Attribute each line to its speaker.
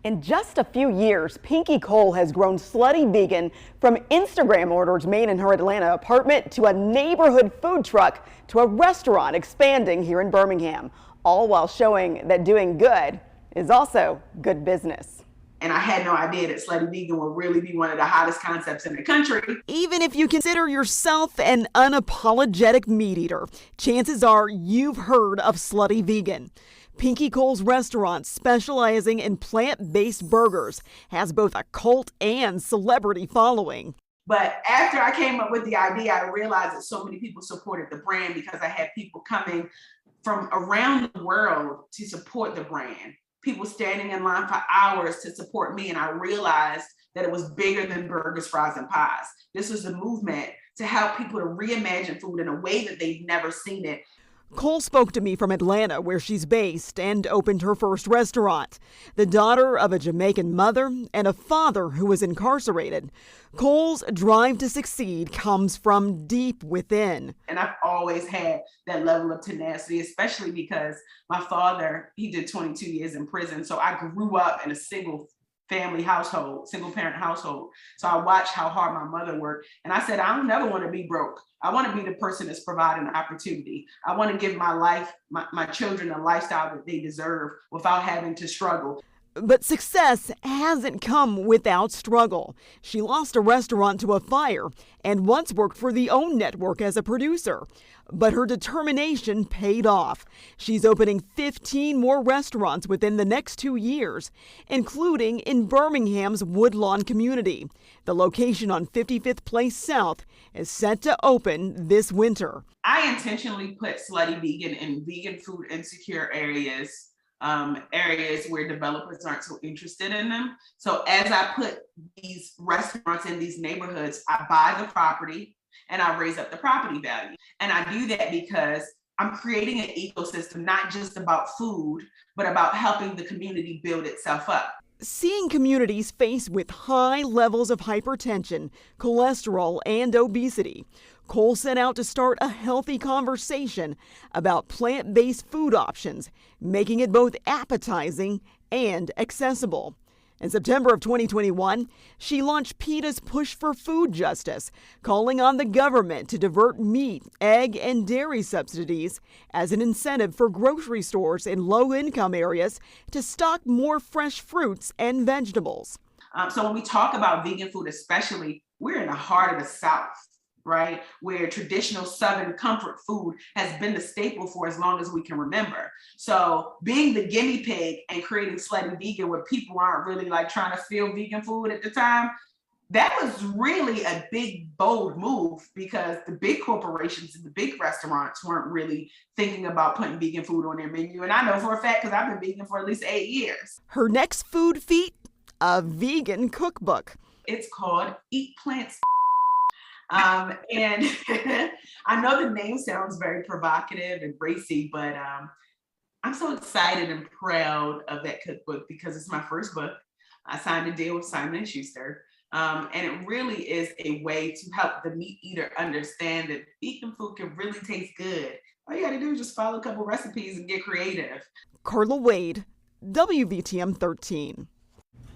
Speaker 1: In just a few years, Pinky Cole has grown Slutty Vegan from Instagram orders made in her Atlanta apartment to a neighborhood food truck to a restaurant expanding here in Birmingham, all while showing that doing good is also good business.
Speaker 2: And I had no idea that Slutty Vegan would really be one of the hottest concepts in the country.
Speaker 1: Even if you consider yourself an unapologetic meat eater, chances are you've heard of Slutty Vegan. Pinky Cole's restaurant, specializing in plant-based burgers, has both a cult and celebrity following.
Speaker 2: But after I came up with the idea, I realized that so many people supported the brand because I had people coming from around the world to support the brand. People standing in line for hours to support me, and I realized that it was bigger than burgers, fries, and pies. This was a movement to help people to reimagine food in a way that they've never seen it.
Speaker 1: Cole spoke to me from Atlanta, where she's based, and opened her first restaurant. The daughter of a Jamaican mother and a father who was incarcerated, Cole's drive to succeed comes from deep within.
Speaker 2: And I've always had that level of tenacity, especially because my father, he did 22 years in prison. So I grew up in a single parent household. So I watched how hard my mother worked. And I said, I don't never want to be broke. I want to be the person that's providing opportunity. I want to give my children a lifestyle that they deserve without having to struggle.
Speaker 1: But success hasn't come without struggle. She lost a restaurant to a fire and once worked for the OWN network as a producer. But her determination paid off. She's opening 15 more restaurants within the next 2 years, including in Birmingham's Woodlawn community. The location on 55th Place South is set to open this winter.
Speaker 2: I intentionally put Slutty Vegan in vegan food insecure areas where developers aren't so interested in them. So as I put these restaurants in these neighborhoods, I buy the property and I raise up the property value. And I do that because I'm creating an ecosystem, not just about food, but about helping the community build itself up.
Speaker 1: Seeing communities faced with high levels of hypertension, cholesterol, and obesity, Cole set out to start a healthy conversation about plant-based food options, making it both appetizing and accessible. In September of 2021, she launched PETA's Push for Food Justice, calling on the government to divert meat, egg, and dairy subsidies as an incentive for grocery stores in low-income areas to stock more fresh fruits and vegetables.
Speaker 2: So when we talk about vegan food especially, we're in the heart of the South, right? Where traditional Southern comfort food has been the staple for as long as we can remember. So being the guinea pig and creating Slutty Vegan where people aren't really like trying to feel vegan food at the time, that was really a big, bold move because the big corporations and the big restaurants weren't really thinking about putting vegan food on their menu. And I know for a fact because I've been vegan for at least 8 years.
Speaker 1: Her next food feat, a vegan cookbook.
Speaker 2: It's called Eat Plants. And I know the name sounds very provocative and racy, but I'm so excited and proud of that cookbook because it's my first book. I signed a deal with Simon & Schuster, and it really is a way to help the meat eater understand that vegan food can really taste good. All you gotta do is just follow a couple recipes and get creative.
Speaker 1: Carla Wade, WVTM 13.